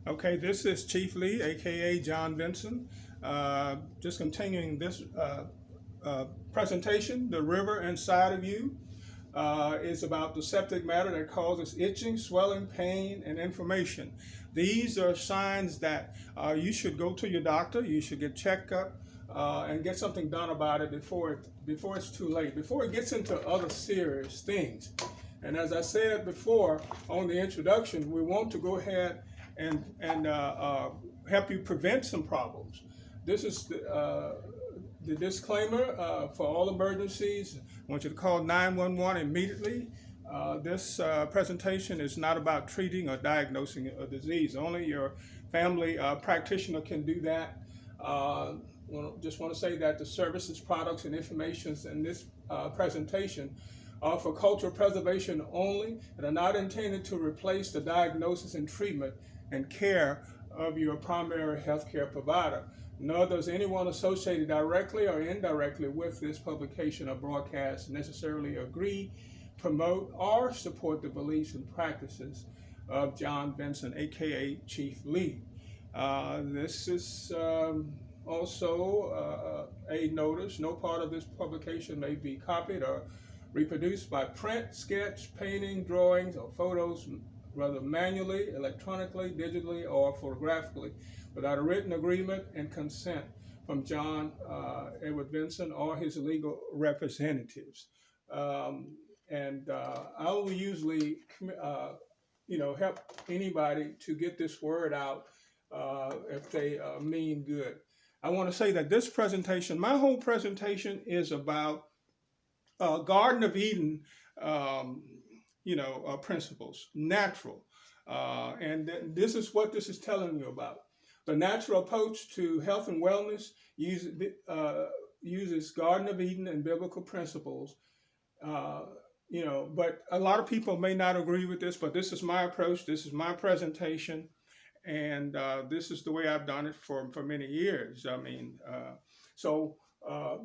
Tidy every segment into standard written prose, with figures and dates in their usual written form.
Okay, this is Chief Lee, aka John Benson. Just continuing this presentation, The River Inside of You is about the subject matter that causes itching, swelling, pain, and inflammation. These are signs that you should go to your doctor, you should get checked up, and get something done about it before it's too late, before it gets into other serious things. And as I said before on the introduction, we want to go ahead and help you prevent some problems. This is the disclaimer for all emergencies. I want you to call 911 immediately. This presentation is not about treating or diagnosing a disease. Only your family practitioner can do that. Just want to say that the services, products, and information in this presentation are for cultural preservation only and are not intended to replace the diagnosis and treatment and care of your primary healthcare provider. Nor does anyone associated directly or indirectly with this publication or broadcast necessarily agree, promote, or support the beliefs and practices of John Benson, aka Chief Lee. This is also a notice. No part of this publication may be copied or reproduced by print, sketch, painting, drawings, or photos, whether manually, electronically, digitally, or photographically, without a written agreement and consent from John Edward Benson or his legal representatives. I will usually, help anybody to get this word out if they mean good. I want to say that this presentation, my whole presentation, is about Garden of Eden, principles, natural. This is what this is telling you about. The natural approach to health and wellness uses Garden of Eden and biblical principles. But a lot of people may not agree with this, but this is my approach. This is my presentation. And this is the way I've done it for many years.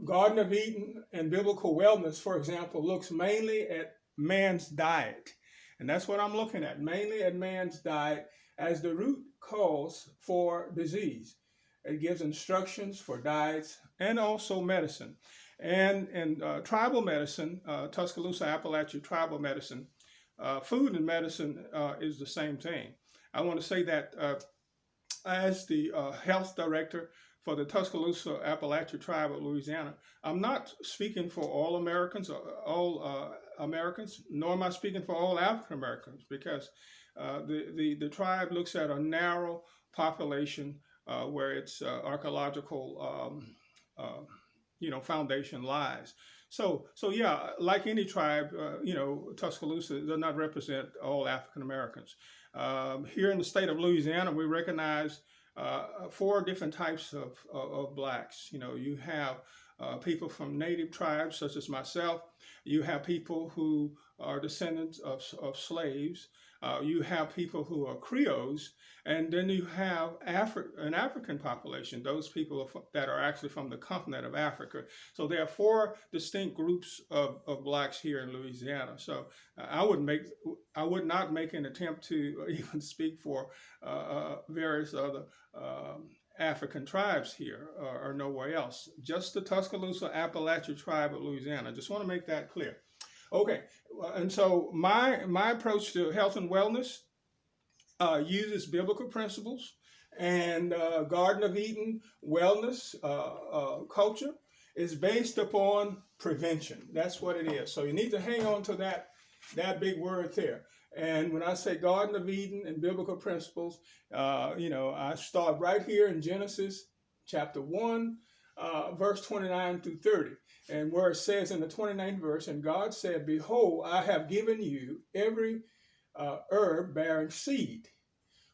Garden of Eden and biblical wellness, for example, looks mainly at man's diet. And that's what I'm looking at, mainly at man's diet as the root cause for disease. It gives instructions for diets and also medicine. And tribal medicine, Tuscaloosa Appalachia tribal medicine, food and medicine is the same thing. I want to say that as the health director for the Tuscaloosa Appalachia Tribe of Louisiana, I'm not speaking for all Americans, nor am I speaking for all African Americans, because the tribe looks at a narrow population where its archaeological foundation lies. So yeah, like any tribe, Tuscaloosa does not represent all African Americans. Here in the state of Louisiana, we recognize 4 different types of blacks. You have people from native tribes, such as myself. You have people who are descendants of slaves. You have people who are Creoles, and then you have an African population, those people that are actually from the continent of Africa. So there are 4 distinct groups of blacks here in Louisiana. So I would not make an attempt to even speak for various other African tribes here or nowhere else. Just the Tuscaloosa Appalachia tribe of Louisiana. I just want to make that clear. Okay, and so my approach to health and wellness uses biblical principles, and Garden of Eden wellness culture is based upon prevention. That's what it is. So you need to hang on to that big word there. And when I say Garden of Eden and biblical principles, I start right here in Genesis chapter 1, verse 29 through 30. And where it says in the 29th verse, and God said, behold, I have given you every herb bearing seed,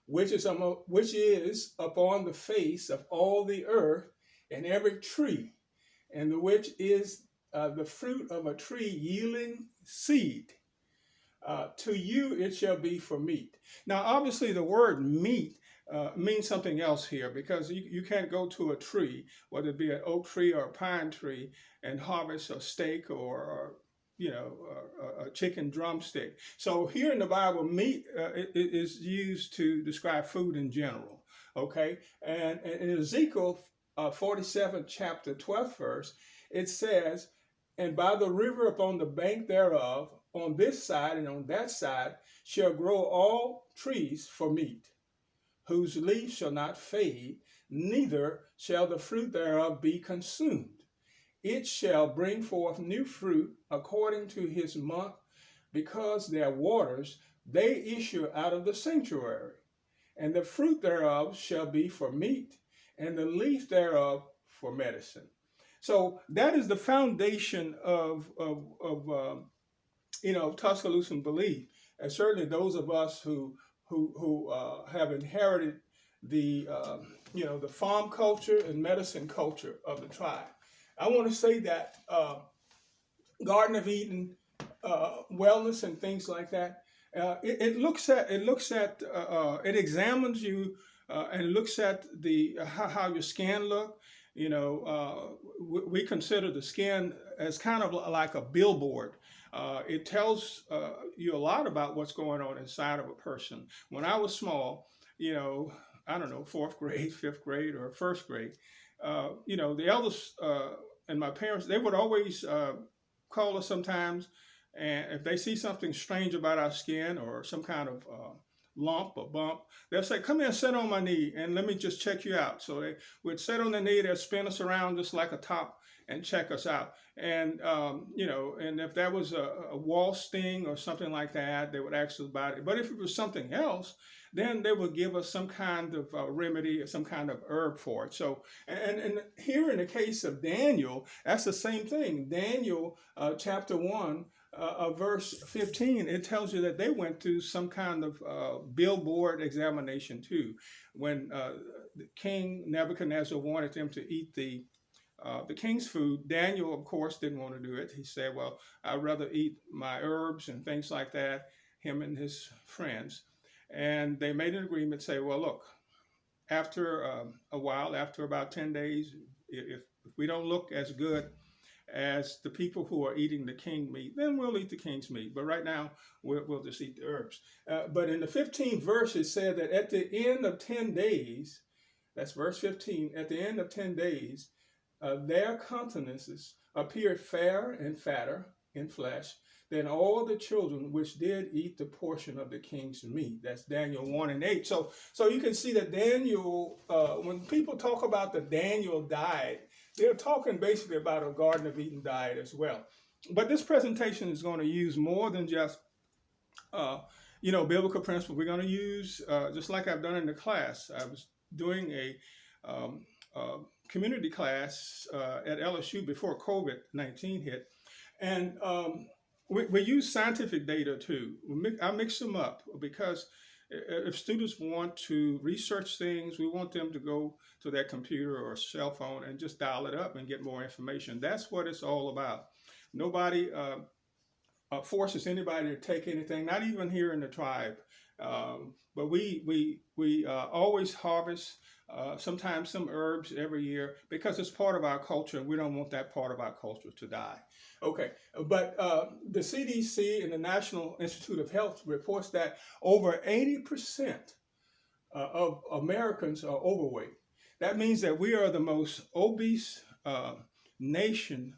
which is upon the face of all the earth, and every tree, and which is the fruit of a tree yielding seed. To you it shall be for meat. Now, obviously, the word meat means something else here, because you can't go to a tree, whether it be an oak tree or a pine tree, and harvest a steak or a chicken drumstick. So here in the Bible, meat is used to describe food in general. Okay, and in Ezekiel 47, chapter 12th verse, it says, "And by the river upon the bank thereof, on this side and on that side, shall grow all trees for meat, whose leaves shall not fade, neither shall the fruit thereof be consumed. It shall bring forth new fruit according to his month, because their waters they issue out of the sanctuary. And the fruit thereof shall be for meat, and the leaf thereof for medicine." So that is the foundation of Tuscaloosan belief, and certainly those of us who have inherited the the farm culture and medicine culture of the tribe. I want to say that Garden of Eden, wellness and things like that. It examines you and looks at the how your skin look. We consider the skin as kind of like a billboard. It tells you a lot about what's going on inside of a person. When I was small, I don't know, fourth grade, fifth grade, or first grade, the elders and my parents, they would always call us sometimes, and if they see something strange about our skin or some kind of lump or bump, they'll say, "Come here and sit on my knee and let me just check you out." So they would sit on the knee, they'd spin us around just like a top and check us out. And, and if that was a wall sting or something like that, they would ask us about it. But if it was something else, then they would give us some kind of remedy or some kind of herb for it. So, and here in the case of Daniel, that's the same thing. Daniel chapter 1, verse 15, it tells you that they went through some kind of billboard examination too. When the king Nebuchadnezzar wanted them to eat the king's food, Daniel, of course, didn't want to do it. He said, "Well, I'd rather eat my herbs and things like that," him and his friends. And they made an agreement, say, "Well, look, after a while, after about 10 days, if we don't look as good as the people who are eating the king meat, then we'll eat the king's meat. But right now, we'll just eat the herbs." But in the 15th verse, it said that at the end of 10 days, that's verse 15, at the end of 10 days, their countenances appeared fairer and fatter in flesh than all the children which did eat the portion of the king's meat. That's Daniel 1 and 8. So you can see that Daniel, when people talk about the Daniel diet, they're talking basically about a Garden of Eden diet as well. But this presentation is going to use more than just, biblical principles. We're going to use, just like I've done in the class, I was doing a community class at LSU before COVID-19 hit. And we use scientific data too. I mix them up because if students want to research things, we want them to go to their computer or cell phone and just dial it up and get more information. That's what it's all about. Nobody forces anybody to take anything, not even here in the tribe. But we always harvest sometimes some herbs every year because it's part of our culture, and we don't want that part of our culture to die. Okay, but the CDC and the National Institute of Health reports that over 80% of Americans are overweight. That means that we are the most obese nation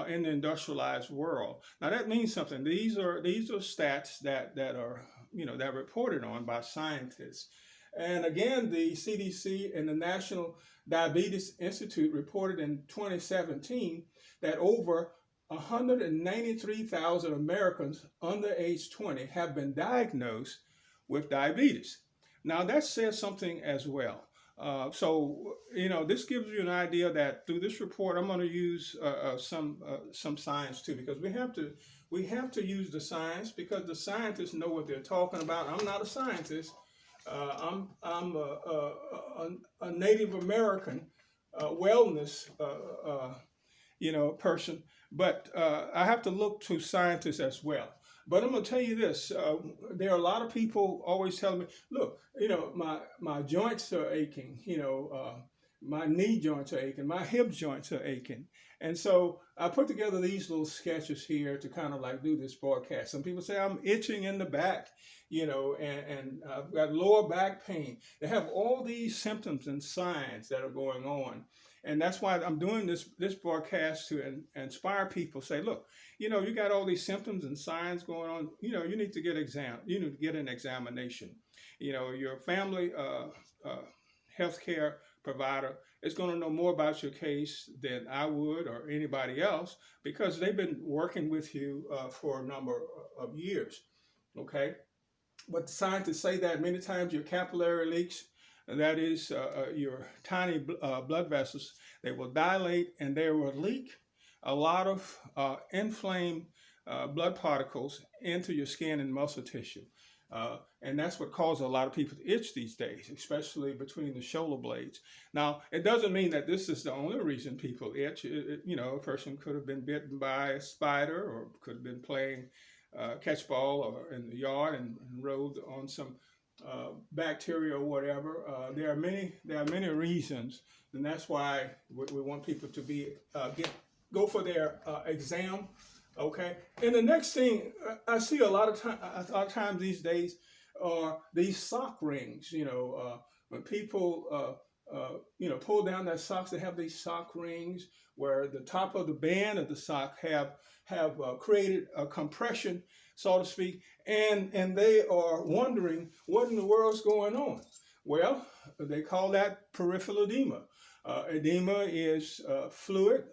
in the industrialized world. Now that means something. These are stats that are that are reported on by scientists. And again, the CDC and the National Diabetes Institute reported in 2017 that over 193,000 Americans under age 20 have been diagnosed with diabetes. Now that says something as well. So this gives you an idea that through this report, I'm going to use some science too, because we have to use the science because the scientists know what they're talking about. I'm not a scientist. I'm a Native American wellness person, but I have to look to scientists as well. But I'm going to tell you this, there are a lot of people always telling me, look, my joints are aching, my knee joints are aching, my hip joints are aching. And so I put together these little sketches here to kind of like do this broadcast. Some people say I'm itching in the back, and I've got lower back pain. They have all these symptoms and signs that are going on. And that's why I'm doing this broadcast to inspire people. Say, look, you got all these symptoms and signs going on. You need to get You need to get an examination. Your family healthcare provider is going to know more about your case than I would or anybody else because they've been working with you for a number of years. Okay, but the scientists say that many times your capillary leaks, that is your tiny blood vessels, they will dilate and they will leak a lot of inflamed blood particles into your skin and muscle tissue. And that's what causes a lot of people to itch these days, especially between the shoulder blades. Now, it doesn't mean that this is the only reason people itch. A person could have been bitten by a spider or could have been playing catch ball or in the yard and rode on some bacteria or whatever. There are many reasons, and that's why we want people to go for their exam. Okay, and the next thing I see a lot of times these days are these sock rings. When people pull down their socks, they have these sock rings where the top of the band of the sock have created a compression, so to speak, and they are wondering what in the world's going on. Well, they call that peripheral edema. Edema is fluid.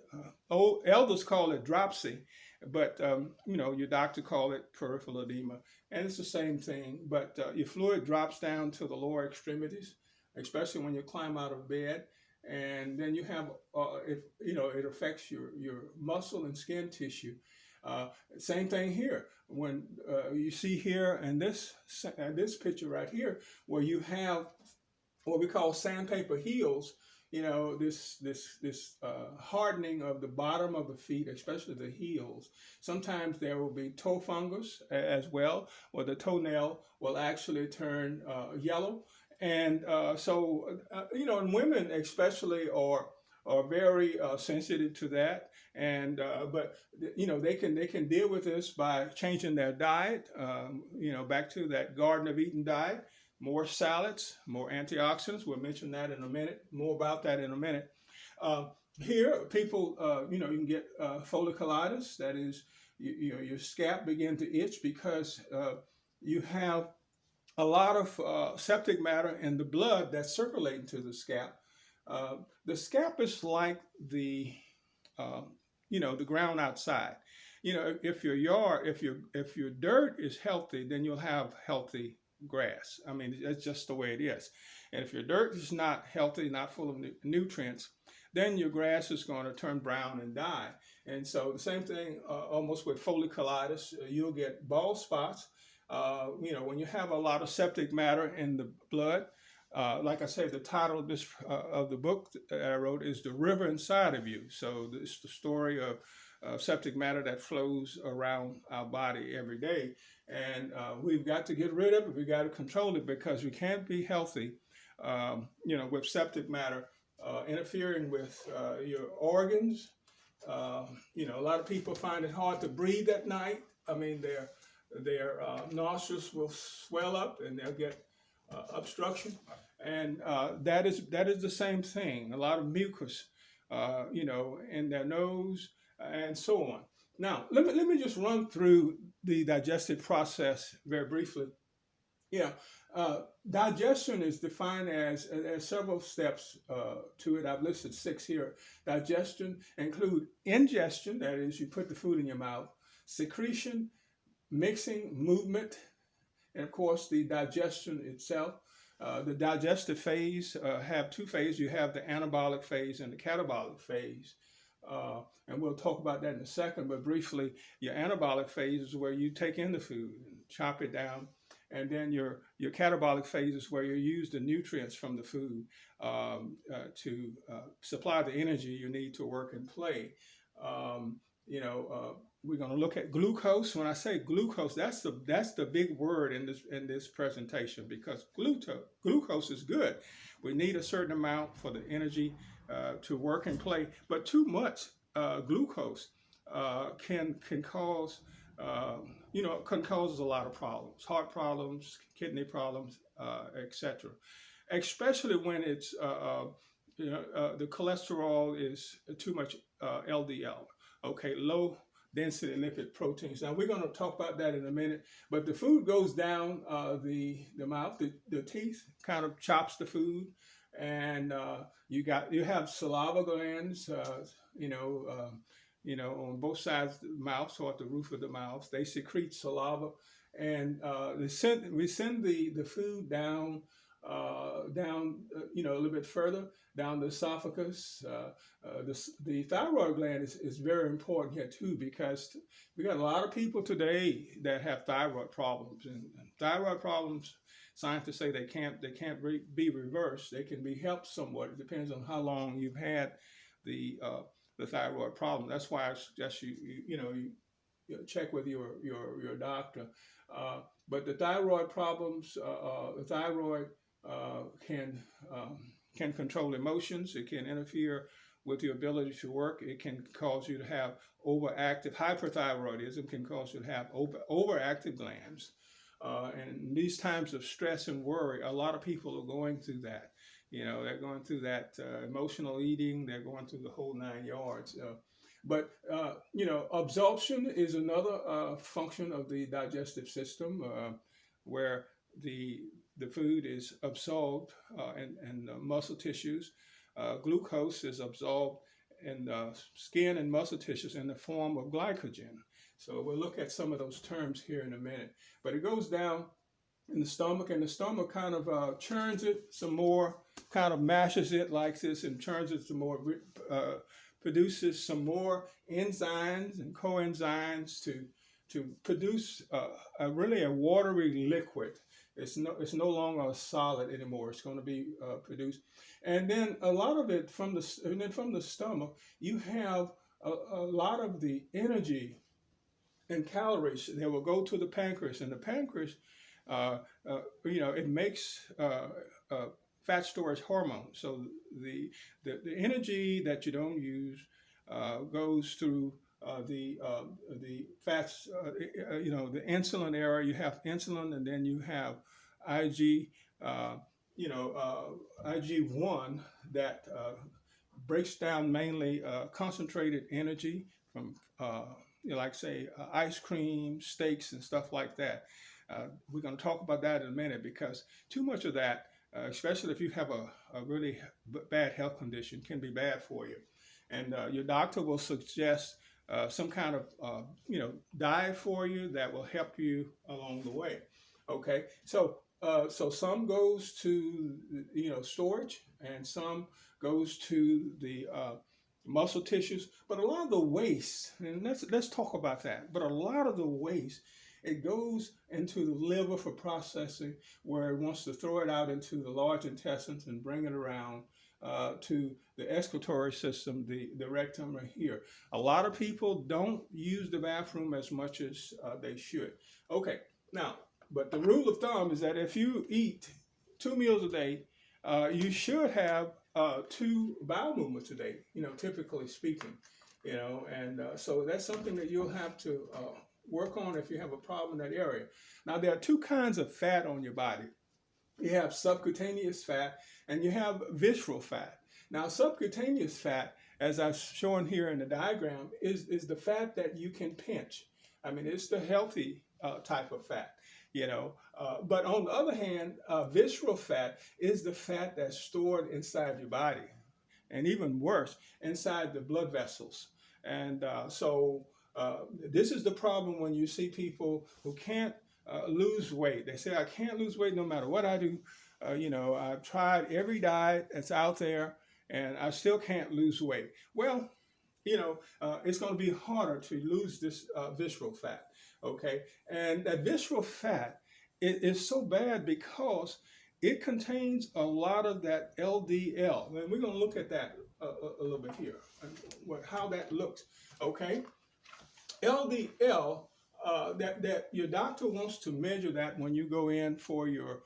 Old elders call it dropsy, but your doctor call it peripheral edema, and it's the same thing. But your fluid drops down to the lower extremities, especially when you climb out of bed, and then you have it affects your muscle and skin tissue. Same thing here. When you see here in this picture right here, where you have what we call sandpaper heels, this hardening of the bottom of the feet, especially the heels. Sometimes there will be toe fungus as well, where the toenail will actually turn yellow. And and women especially are very sensitive to that. And but they can deal with this by changing their diet. Back to that Garden of Eden diet. More salads, more antioxidants. We'll mention that in a minute. More about that in a minute. Here, people, you can get folliculitis. That is, your scalp begin to itch because you have a lot of septic matter in the blood that's circulating to the scalp. The scalp is like the ground outside. If your dirt is healthy, then you'll have healthy grass. I mean, that's just the way it is. And if your dirt is not healthy, not full of nutrients, then your grass is going to turn brown and die. And so the same thing almost with folliculitis, you'll get bald spots. When you have a lot of septic matter in the blood, like I said, the title of the book that I wrote is The River Inside of You. So it's the story of septic matter that flows around our body every day. And we've got to get rid of it. We've got to control it because we can't be healthy, with septic matter interfering with your organs. A lot of people find it hard to breathe at night. I mean, their nostrils will swell up and they'll get obstruction. And that is the same thing. A lot of mucus, in their nose and so on. Now, let me just run through the digestive process very briefly. Digestion is defined as several steps to it. I've listed 6 here. Digestion include ingestion, that is, you put the food in your mouth, secretion, mixing, movement, and of course the digestion itself. The digestive phase have 2 phases. You have the anabolic phase and the catabolic phase. And we'll talk about that in a second, but briefly, your anabolic phase is where you take in the food and chop it down. And then your catabolic phase is where you use the nutrients from the food to supply the energy you need to work and play. we're going to look at glucose. When I say glucose, that's the big word in this presentation, because glucose is good. We need a certain amount for the energy to work and play, but too much glucose can cause can cause a lot of problems, heart problems, kidney problems, etc. Especially when it's the cholesterol is too much LDL. Okay, low density lipid proteins. Now we're going to talk about that in a minute. But the food goes down the mouth. The teeth kind of chops the food, and you have saliva glands. On both sides of the mouth, so at the roof of the mouth, they secrete saliva, and we send the food down, a little bit further down the esophagus. The thyroid gland is very important here too, because we got a lot of people today that have thyroid problems, and thyroid problems. Scientists say they can't be reversed. They can be helped somewhat. It depends on how long you've had the the thyroid problem. That's why I suggest you check with your doctor. But the thyroid problems, the thyroid can control emotions. It can interfere with your ability to work. It can cause you to have overactive hyperthyroidism. Can cause you to have overactive glands. And in these times of stress and worry, a lot of people are going through that. They're going through that emotional eating. They're going through the whole 9 yards. But absorption is another function of the digestive system, where the food is absorbed in muscle tissues. Glucose is absorbed in the skin and muscle tissues in the form of glycogen. So we'll look at some of those terms here in a minute. But it goes down in the stomach, and the stomach kind of churns it some more, kind of mashes it like this and churns it some more, produces some more enzymes and coenzymes to produce really a watery liquid. It's no longer a solid anymore. It's going to be produced, and then a lot of it from the stomach, you have a lot of the energy and calories that will go to the pancreas, and the pancreas, it makes fat storage hormone. So the energy that you don't use goes through the fats, the insulin area. You have insulin, and then you have IG, IG1 that breaks down mainly concentrated energy from, like say, ice cream, steaks, and stuff like that. We're going to talk about that in a minute, because too much of that, especially if you have a really bad health condition, can be bad for you. And your doctor will suggest some kind of diet for you that will help you along the way. Okay, so some goes to storage, and some goes to the muscle tissues. But a lot of the waste, and let's talk about that. But a lot of the waste, it goes into the liver for processing, where it wants to throw it out into the large intestines and bring it around to the excretory system, the rectum right here. A lot of people don't use the bathroom as much as they should. Okay, now, but the rule of thumb is that if you eat 2 meals a day, you should have 2 bowel movements a day, typically speaking, and so that's something that you'll have to work on if you have a problem in that area. Now, there are 2 kinds of fat on your body. You have subcutaneous fat, and you have visceral fat. Now, subcutaneous fat, as I've shown here in the diagram, is the fat that you can pinch. I mean, it's the healthy type of fat, but on the other hand, visceral fat is the fat that's stored inside your body, and even worse, inside the blood vessels. And this is the problem when you see people who can't lose weight. They say, I can't lose weight no matter what I do. I've tried every diet that's out there, and I still can't lose weight. Well, it's going to be harder to lose this visceral fat, okay? And that visceral fat is so bad because it contains a lot of that LDL. And we're going to look at that a little bit here, how that looks, okay? LDL, that your doctor wants to measure that when you go in for your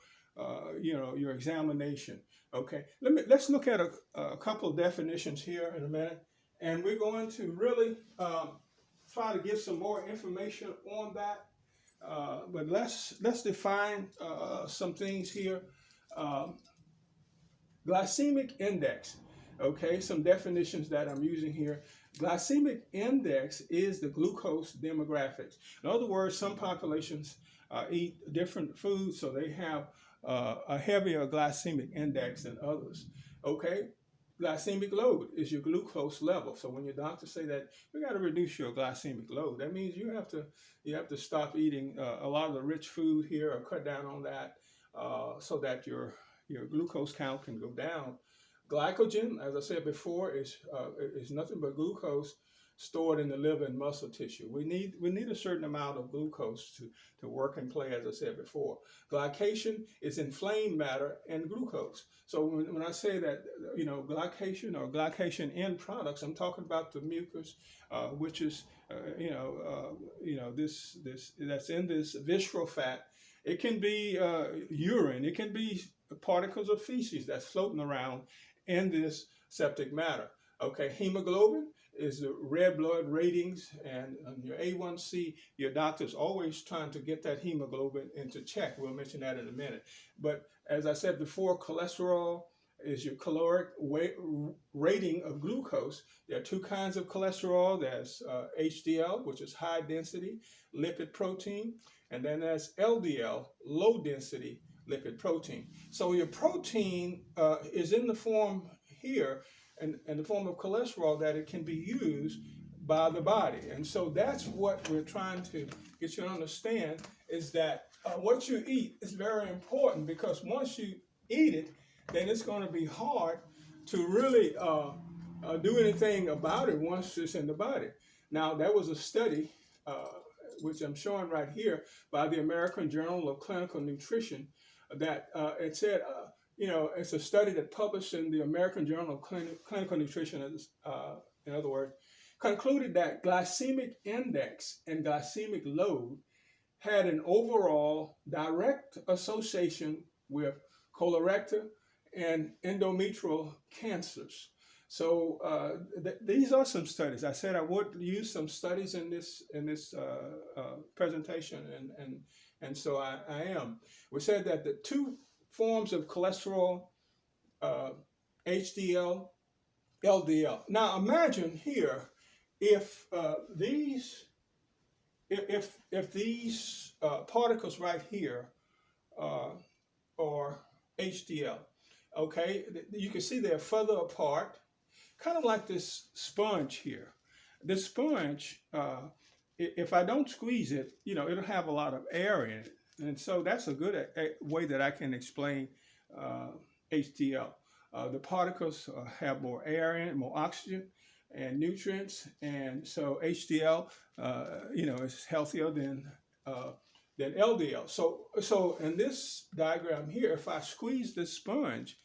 your examination. Okay, let's look at a couple of definitions here in a minute, and we're going to really try to give some more information on that. But let's define some things here. Um, Glycemic index. Okay, some definitions that I'm using here. Glycemic index is the glucose demographics. In other words, some populations eat different foods, so they have a heavier glycemic index than others. Okay, glycemic load is your glucose level. So when your doctor say that we got to reduce your glycemic load, that means you have to stop eating a lot of the rich food here or cut down on that so that your glucose count can go down. Glycogen, as I said before, is nothing but glucose stored in the liver and muscle tissue. We need a certain amount of glucose to work and play, as I said before. Glycation is inflamed matter and glucose. So when I say that, glycation or glycation end products, I'm talking about the mucus, which is this that's in this visceral fat. It can be urine. It can be particles of feces that's floating around in this septic matter. Okay, hemoglobin is the red blood ratings, and your A1C, your doctor's always trying to get that hemoglobin into check. We'll mention that in a minute. But as I said before, cholesterol is your caloric rating of glucose. There are two kinds of cholesterol. There's HDL, which is high density lipid protein, and then there's LDL, low density lipid protein. So your protein is in the form here, in the form of cholesterol, that it can be used by the body. And so that's what we're trying to get you to understand, is that what you eat is very important, because once you eat it, then it's going to be hard to really do anything about it once it's in the body. Now, there was a study, which I'm showing right here, by the American Journal of Clinical Nutrition, that it said, it's a study that published in the American Journal of Clinical Nutrition, in other words, concluded that glycemic index and glycemic load had an overall direct association with colorectal and endometrial cancers. So these are some studies. I said I would use some studies in this presentation, and so I am. We said that the two forms of cholesterol, HDL, LDL. Now imagine here if these particles right here are HDL. Okay, you can see they're further apart, kind of like this sponge here. This sponge, if I don't squeeze it, it'll have a lot of air in it. And so that's a good way that I can explain HDL. The particles have more air in it, more oxygen and nutrients. And so HDL, is healthier than LDL. So in this diagram here, if I squeeze this sponge,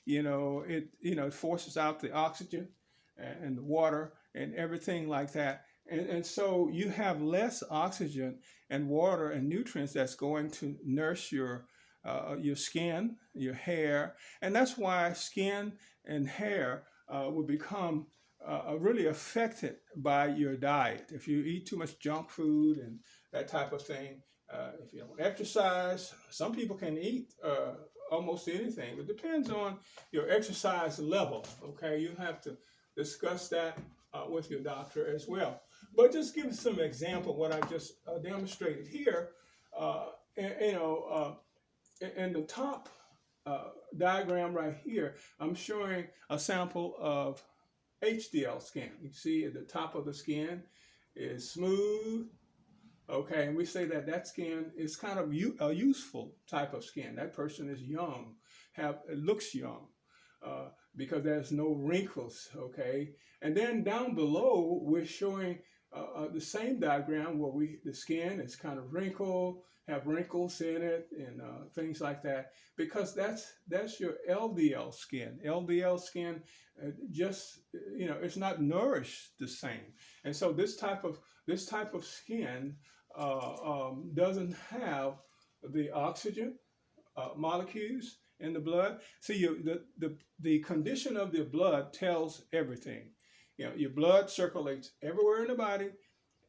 it forces out the oxygen and the water and everything like that. And so you have less oxygen and water and nutrients that's going to nurse your skin, your hair. And that's why skin and hair will become really affected by your diet. If you eat too much junk food and that type of thing, if you don't exercise, some people can eat almost anything. It depends on your exercise level. Okay, you have to discuss that with your doctor as well. But just give some example what I just demonstrated here. In the top diagram right here, I'm showing a sample of HDL skin. You see at the top of the skin is smooth. Okay, and we say that skin is kind of a useful type of skin. That person is young, looks young, because there's no wrinkles. Okay, and then down below we're showing the same diagram where the skin is kind of wrinkled, have wrinkles in it, and things like that, because that's your LDL skin. LDL skin it's not nourished the same, and so this type of this type of skin doesn't have the oxygen molecules in the blood. See, the condition of the blood tells everything. You know, your blood circulates everywhere in the body,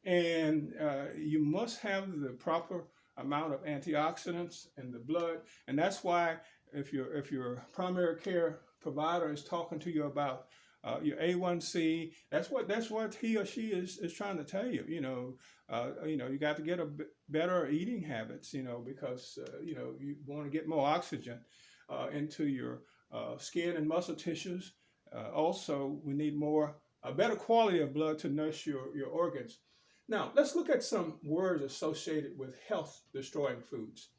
and you must have the proper amount of antioxidants in the blood. And that's why if your primary care provider is talking to you about your A1C, that's what he or she is trying to tell you. You got to get better eating habits. Because you want to get more oxygen into your skin and muscle tissues. Also, we need a better quality of blood to nourish your organs. Now, let's look at some words associated with health destroying foods,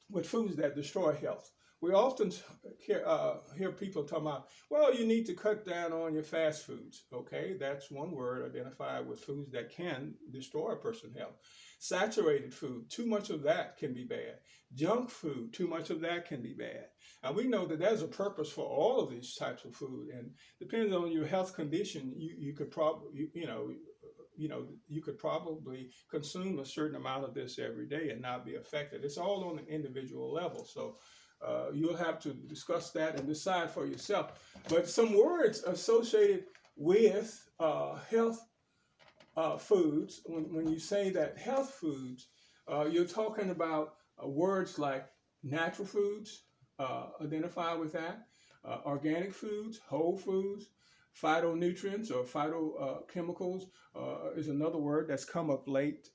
with foods that destroy health. We often hear people talking about, well, you need to cut down on your fast foods. Okay, that's one word identified with foods that can destroy a person's health. Saturated food, too much of that can be bad. Junk food, too much of that can be bad. And we know that there's a purpose for all of these types of food, and depending on your health condition, you could probably, you could probably consume a certain amount of this every day and not be affected. It's all on an individual level. So you'll have to discuss that and decide for yourself. But some words associated with health foods, when you say that health foods, you're talking about words like natural foods, identify with that, organic foods, whole foods, phytonutrients or phytochemicals is another word that's come up late.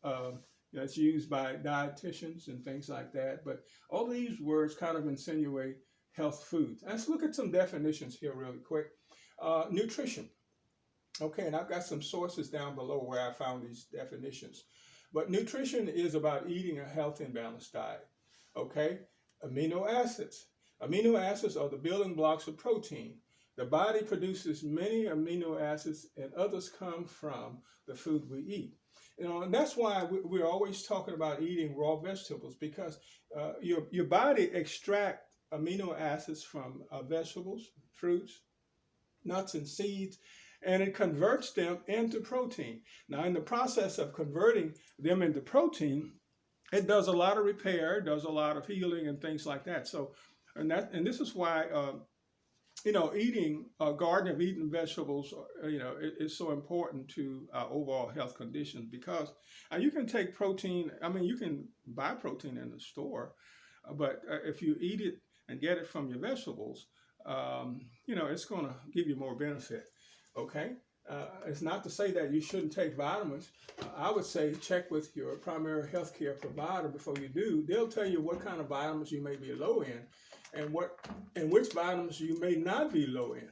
That's used by dietitians and things like that. But all these words kind of insinuate health foods. Let's look at some definitions here really quick. Nutrition. Okay, and I've got some sources down below where I found these definitions. But nutrition is about eating a healthy and balanced diet. Okay, amino acids. Amino acids are the building blocks of protein. The body produces many amino acids, and others come from the food we eat. And that's why we're always talking about eating raw vegetables, because your body extracts amino acids from vegetables, fruits, nuts, and seeds, and it converts them into protein. Now, in the process of converting them into protein, it does a lot of repair, does a lot of healing, and things like that. So, and this is why eating a garden of eating vegetables, is so important to our overall health conditions, because you can take protein. I mean, you can buy protein in the store, but if you eat it and get it from your vegetables, it's going to give you more benefit. Okay. It's not to say that you shouldn't take vitamins. I would say check with your primary health care provider before you do. They'll tell you what kind of vitamins you may be low in, and which vitamins you may not be low in.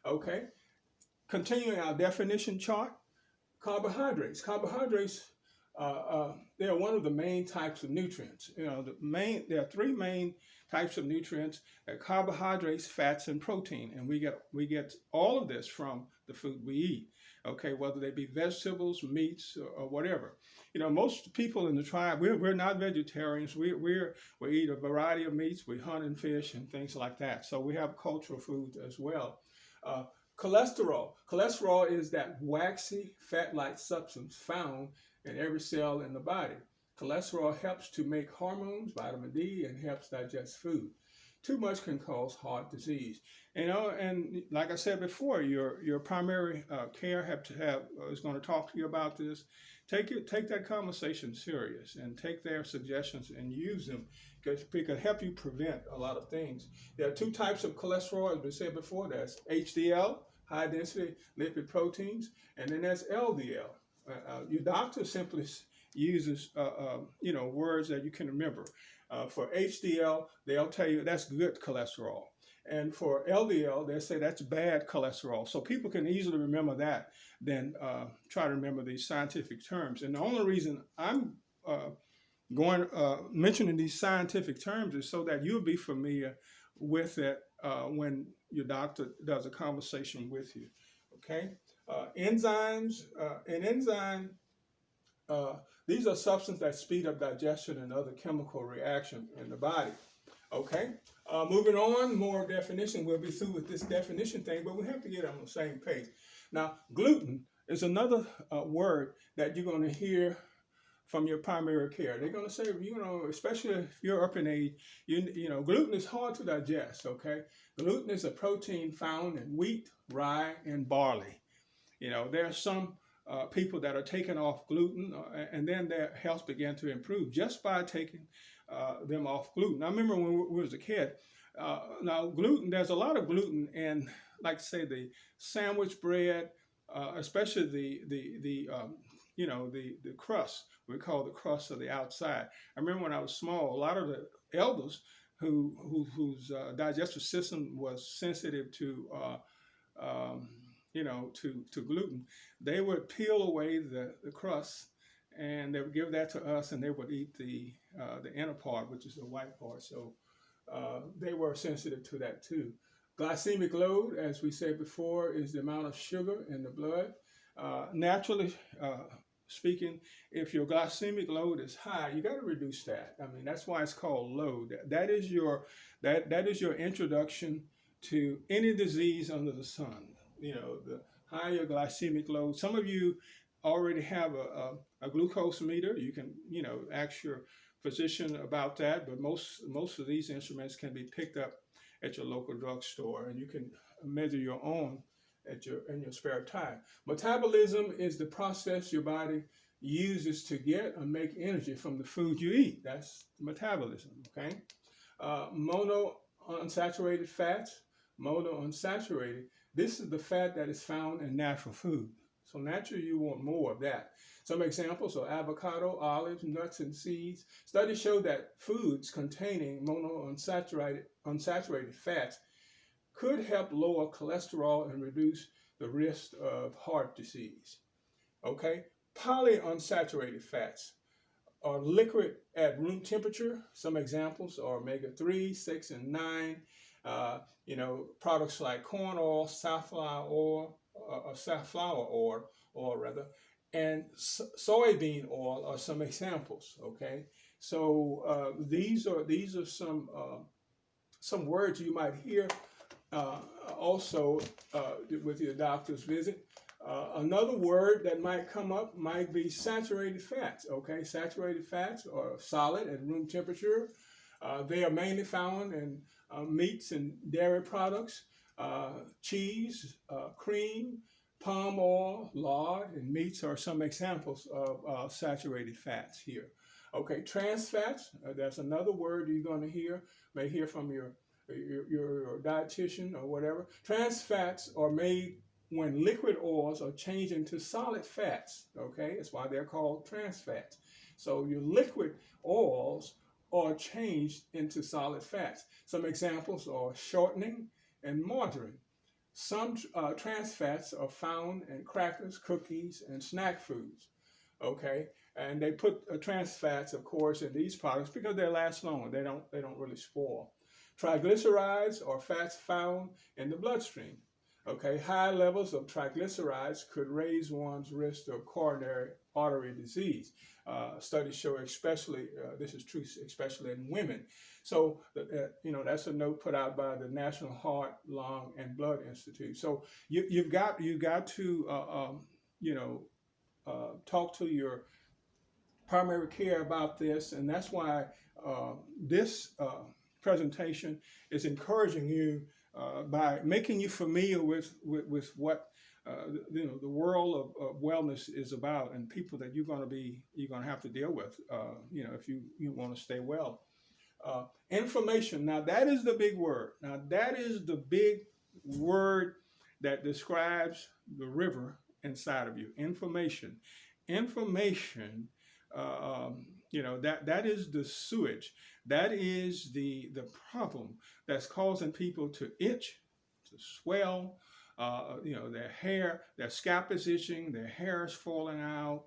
Okay. Continuing our definition chart, carbohydrates. Carbohydrates, they are one of the main types of nutrients. There are three main types of nutrients: carbohydrates, fats, and protein. And we get all of this from the food we eat. Okay, whether they be vegetables, meats, or whatever. Most people in the tribe, we're not vegetarians. We eat a variety of meats. We hunt and fish and things like that. So we have cultural foods as well. Cholesterol. Cholesterol is that waxy fat-like substance found in every cell in the body. Cholesterol helps to make hormones, vitamin D, and helps digest food. Too much can cause heart disease. And like I said before, your primary care is going to talk to you about this. Take that conversation serious and take their suggestions and use them, because it can help you prevent a lot of things. There are two types of cholesterol, as we said before. That's HDL, high density lipid proteins, and then there's LDL. Your doctor simply uses words that you can remember. For HDL, they'll tell you that's good cholesterol. And for LDL, they say that's bad cholesterol. So people can easily remember that than try to remember these scientific terms. And the only reason I'm mentioning these scientific terms is so that you'll be familiar with it when your doctor does a conversation with you. Okay? Enzymes, an enzyme, these are substances that speed up digestion and other chemical reaction in the body. Okay, moving on, more definition. We'll be through with this definition thing, but we have to get on the same page. Now, gluten is another word that you're going to hear from your primary care. They're going to say, especially if you're up in age, gluten is hard to digest. Okay, gluten is a protein found in wheat, rye, and barley. There are some people that are taking off gluten, and then their health began to improve just by taking them off gluten. I remember when we was a kid. Now gluten, there's a lot of gluten in, like say, the sandwich bread, especially the crust. We call the crust of the outside. I remember when I was small, a lot of the elders whose digestive system was sensitive to um, to gluten, they would peel away the crust and they would give that to us, and they would eat the inner part, which is the white part. So they were sensitive to that too. Glycemic load, as we said before, is the amount of sugar in the blood. Naturally speaking, if your glycemic load is high, you got to reduce that. I mean, that's why it's called load. That is your introduction to any disease under the sun. The higher glycemic load. Some of you already have a glucose meter. You can ask your physician about that, but most of these instruments can be picked up at your local drugstore, and you can measure your own in your spare time. Metabolism is the process your body uses to get and make energy from the food you eat. That's metabolism. Okay. Monounsaturated fats. Monounsaturated. This is the fat that is found in natural food. So naturally, you want more of that. Some examples are avocado, olives, nuts, and seeds. Studies show that foods containing monounsaturated fats could help lower cholesterol and reduce the risk of heart disease. Okay, polyunsaturated fats are liquid at room temperature. Some examples are omega-3, 6, and 9. Products like corn oil, safflower oil rather, and soybean oil are some examples. Okay, so these are some words you might hear also with your doctor's visit. Another word that might come up might be saturated fats. Okay, saturated fats are solid at room temperature. They are mainly found in meats and dairy products, cheese, cream, palm oil, lard, and meats are some examples of saturated fats here. Okay, trans fats, that's another word you're going to may hear from your dietitian or whatever. Trans fats are made when liquid oils are changed into solid fats. Okay, that's why they're called trans fats. So your liquid oils are changed into solid fats. Some examples are shortening and margarine. Some trans fats are found in crackers, cookies, and snack foods. Okay, and they put trans fats, of course, in these products because they last longer. They don't really spoil. Triglycerides are fats found in the bloodstream. Okay, high levels of triglycerides could raise one's risk of coronary artery disease. Studies show, especially this is true, especially in women. So that's a note put out by the National Heart, Lung, and Blood Institute. So you've got to talk to your primary care about this, and that's why this presentation is encouraging you by making you familiar with what the world of wellness is about, and people that you're going to have to deal with if you want to stay well. Information. Now that is the big word. Now that is the big word that describes the river inside of you. Information. Information. That is the sewage. That is the problem that's causing people to itch, to swell. Their scalp is itching, their hair is falling out.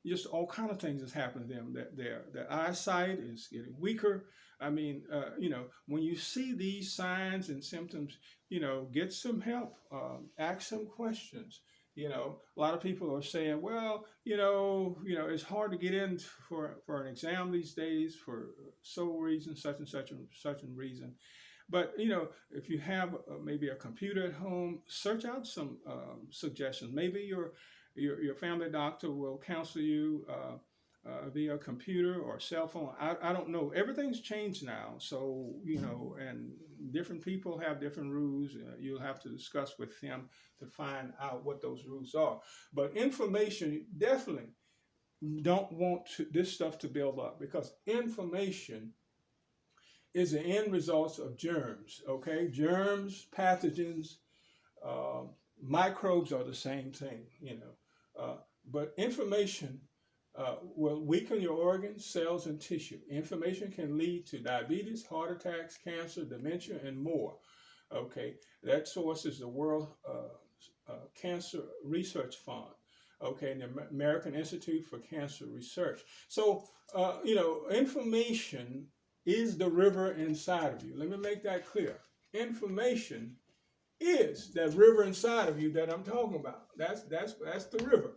Just all kind of things is happening to them. That their eyesight is getting weaker. I mean, when you see these signs and symptoms, get some help. Ask some questions. A lot of people are saying, well, it's hard to get in for an exam these days for so reason, such and such and such and reason. But if you have maybe a computer at home, search out some suggestions. Maybe your family doctor will counsel you via computer or cell phone. I don't know. Everything's changed now, so and different people have different rules. You'll have to discuss with them to find out what those rules are. But information, definitely don't want this stuff to build up, because information is the end results of germs. Okay, germs, pathogens, uh, microbes are the same thing. But information will weaken your organs, cells, and tissue. Information can lead to diabetes, heart attacks, cancer, dementia, and more. Okay, that source is the World Cancer Research Fund. Okay, and the American Institute for Cancer Research. So, information is the river inside of you. Let me make that clear. Information is that river inside of you that I'm talking about. That's the river.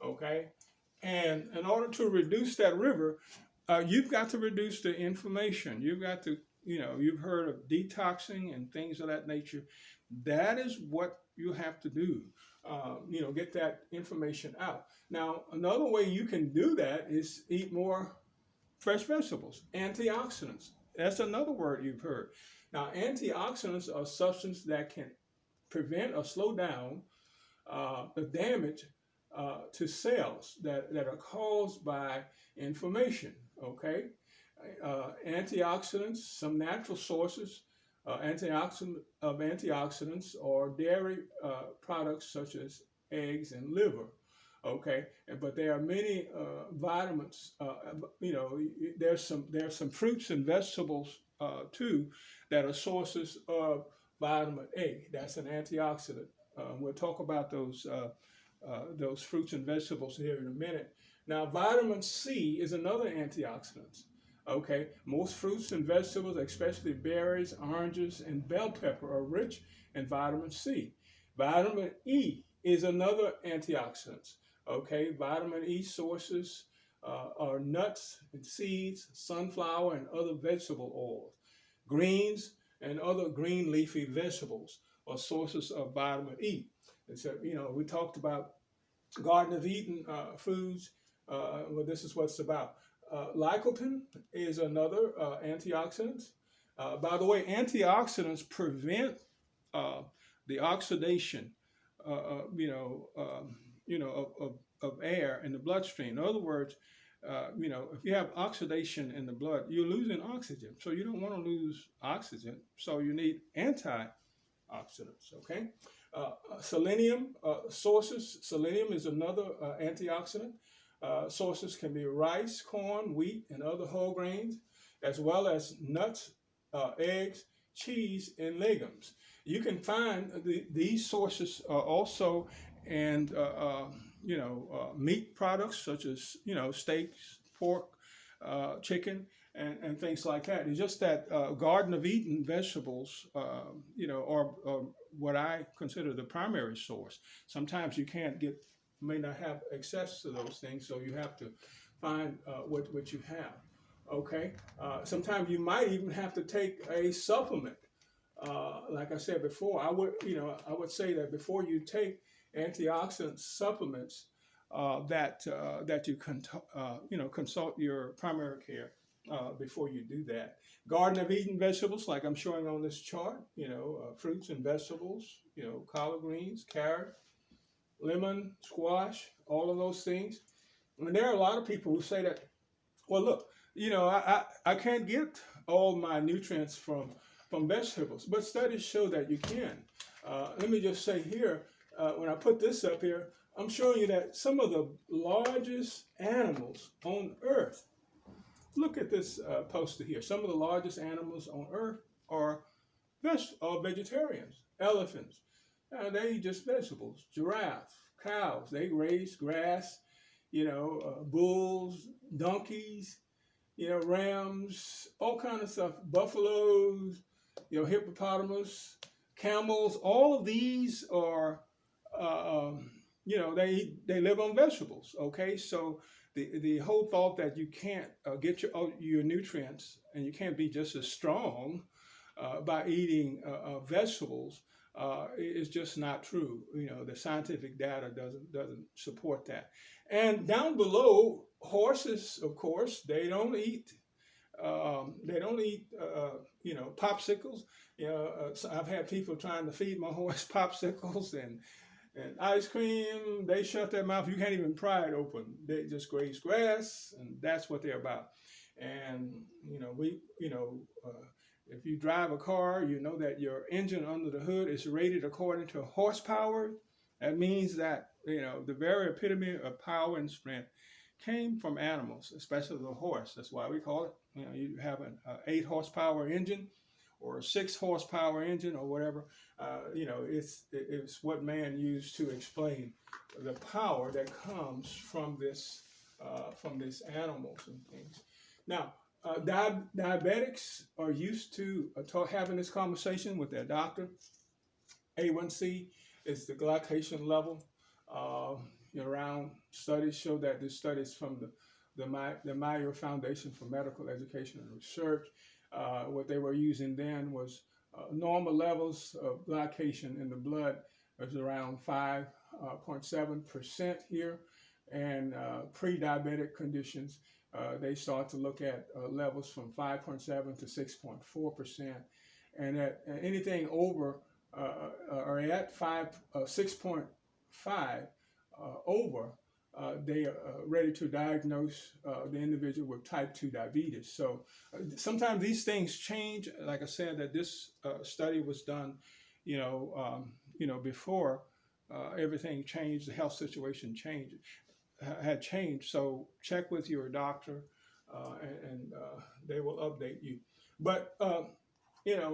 Okay, and in order to reduce that river, you've got to reduce the information. You've got to, you've heard of detoxing and things of that nature. That is what you have to do. Get that information out. Now, another way you can do that is eat more fresh vegetables. Antioxidants. That's another word you've heard. Now, antioxidants are substances that can prevent or slow down the damage to cells that are caused by inflammation. Okay, antioxidants, some natural sources antioxidants are dairy products such as eggs and liver. Okay, but there are many vitamins. There's some fruits and vegetables too that are sources of vitamin A. That's an antioxidant. We'll talk about those fruits and vegetables here in a minute. Now, vitamin C is another antioxidant. Okay, most fruits and vegetables, especially berries, oranges, and bell pepper, are rich in vitamin C. Vitamin E is another antioxidant. Okay, vitamin E sources are nuts and seeds, sunflower, and other vegetable oils. Greens and other green leafy vegetables are sources of vitamin E. And so, we talked about Garden of Eden foods. Well, this is what it's about. Lycopene is another antioxidant. By the way, antioxidants prevent the oxidation, of air in the bloodstream. In other words, if you have oxidation in the blood, you're losing oxygen. So you don't want to lose oxygen. So you need antioxidants. Okay. Selenium sources. Selenium is another antioxidant. Sources can be rice, corn, wheat, and other whole grains, as well as nuts, eggs, cheese, and legumes. You can find these sources also in meat products such as steaks, pork, chicken, and things like that. It's just that Garden of Eden vegetables, are what I consider the primary source. Sometimes you may not have access to those things, so you have to find what you have. Okay. Sometimes you might even have to take a supplement. Like I said before, I would say that before you take antioxidant supplements, that you consult your primary care before you do that. Garden of Eden vegetables, like I'm showing on this chart, fruits and vegetables, collard greens, carrot, lemon, squash, all of those things. And there are a lot of people who say that, well, look, I can't get all my nutrients from vegetables, but studies show that you can. Let me just say here, when I put this up here, I'm showing you that some of the largest animals on Earth, look at this poster here. Some of the largest animals on Earth are vegetarians. Elephants, they eat just vegetables. Giraffes, cows, they graze grass. Bulls, donkeys, rams, all kind of stuff. Buffaloes, hippopotamus, camels. All of these are, they live on vegetables. Okay, so the whole thought that you can't get your nutrients and you can't be just as strong by eating vegetables is just not true. The scientific data doesn't support that. And down below, horses, of course, they don't eat. Popsicles. So I've had people trying to feed my horse popsicles and ice cream. They shut their mouth. You can't even pry it open. They just graze grass, and that's what they're about. And if you drive a car, you know that your engine under the hood is rated according to horsepower. That means that the very epitome of power and strength came from animals, especially the horse. That's why we call it. You have an 8 horsepower engine or a 6 horsepower engine or whatever. It's what man used to explain the power that comes from this animals and things. Now, diabetics are used to having this conversation with their doctor. A1C is the glycation level. Around studies show that this study is from the Meyer Foundation for Medical Education and Research. What they were using then was normal levels of glycation in the blood was around 5.7% here, and pre-diabetic conditions they start to look at levels from 5.7 to 6.4%, and at anything over or at 6.5 over, they are ready to diagnose the individual with type 2 diabetes. So sometimes these things change. Like I said, that this study was done, before everything changed, the health situation had changed. So check with your doctor, and they will update you. But a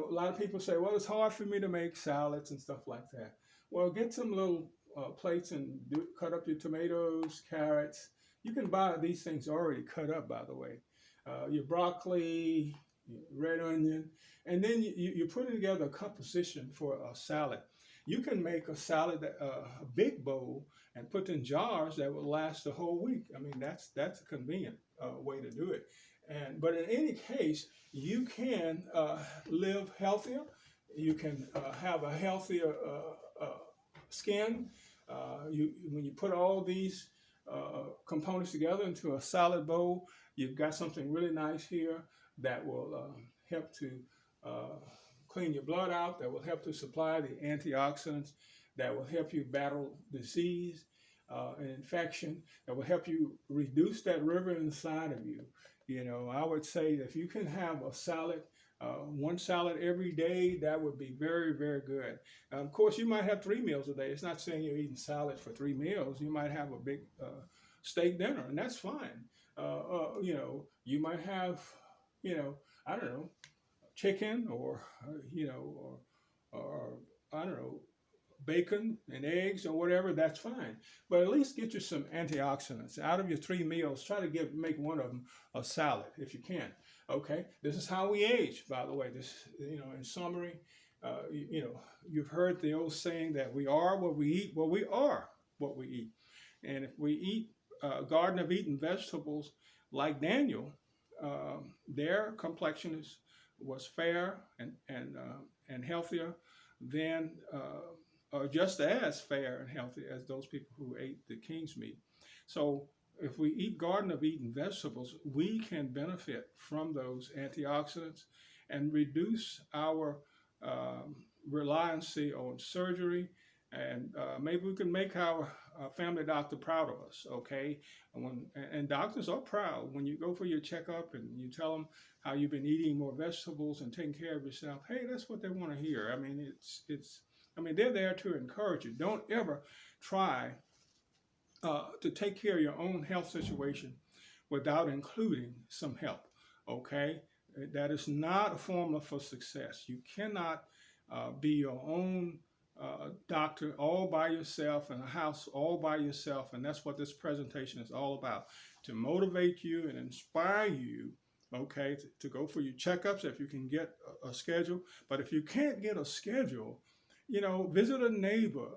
lot of people say, well, it's hard for me to make salads and stuff like that. Well, get some little plates and cut up your tomatoes, carrots. You can buy these things already cut up, by the way. Your broccoli, your red onion, and then you put together a composition for a salad. You can make a salad, a big bowl, and put in jars that will last the whole week. I mean, that's a convenient way to do it. But in any case, you can live healthier. You can have a healthier skin. When you put all these components together into a salad bowl, you've got something really nice here that will help to clean your blood out, that will help to supply the antioxidants, that will help you battle disease and infection, that will help you reduce that river inside of you. I would say if you can have a salad, one salad every day, that would be very, very good. Of course, you might have 3 meals a day. It's not saying you're eating salad for 3 meals. You might have a big steak dinner, and that's fine. You might have, I don't know, chicken or I don't know, bacon and eggs or whatever. That's fine. But at least get you some antioxidants. Out of your 3 meals, try to make one of them a salad if you can. Okay, this is how we age, by the way. This, in summary, you've heard the old saying that we are what we eat. Well, we are what we eat. And if we eat Garden of Eden vegetables like Daniel, their complexion was fair and healthier than, or just as fair and healthy as those people who ate the king's meat. So if we eat Garden of Eden vegetables, we can benefit from those antioxidants and reduce our reliance on surgery. And maybe we can make our family doctor proud of us, okay? And doctors are proud when you go for your checkup and you tell them how you've been eating more vegetables and taking care of yourself. Hey, that's what they want to hear. I mean, they're there to encourage you. Don't ever try to take care of your own health situation without including some help, okay? That is not a formula for success. You cannot be your own doctor all by yourself in a house all by yourself, and that's what this presentation is all about, to motivate you and inspire you, okay, to go for your checkups if you can get a schedule. But if you can't get a schedule, visit a neighbor,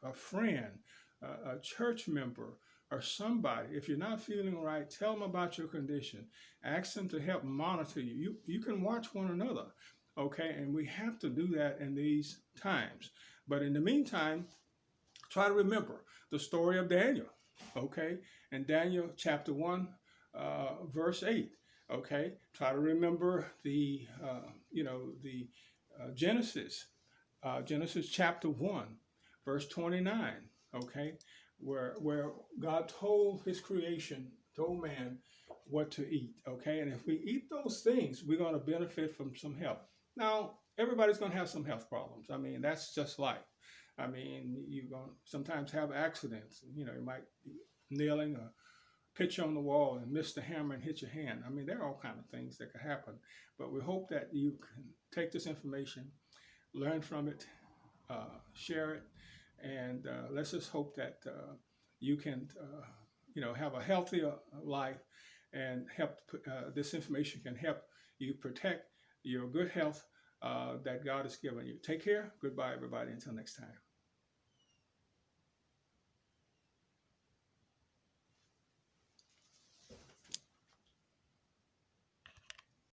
a friend, a church member, or somebody. If you're not feeling right, tell them about your condition. Ask them to help monitor you. You can watch one another. Okay, and we have to do that in these times. But in the meantime, try to remember the story of Daniel. Okay, and Daniel chapter 1, verse 8. Okay, try to remember the Genesis, Genesis chapter 1, verse 29. Okay, where God told his creation, told man what to eat. Okay, and if we eat those things, we're going to benefit from some health. Now, everybody's going to have some health problems. I mean, that's just life. I mean, you're going to sometimes have accidents. You know, you might be nailing a pitch on the wall and miss the hammer and hit your hand. I mean, there are all kind of things that could happen. But we hope that you can take this information, learn from it, share it, and let's just hope that you can, have a healthier life, and help. This information can help you protect your good health that God has given you. Take care. Goodbye, everybody. Until next time.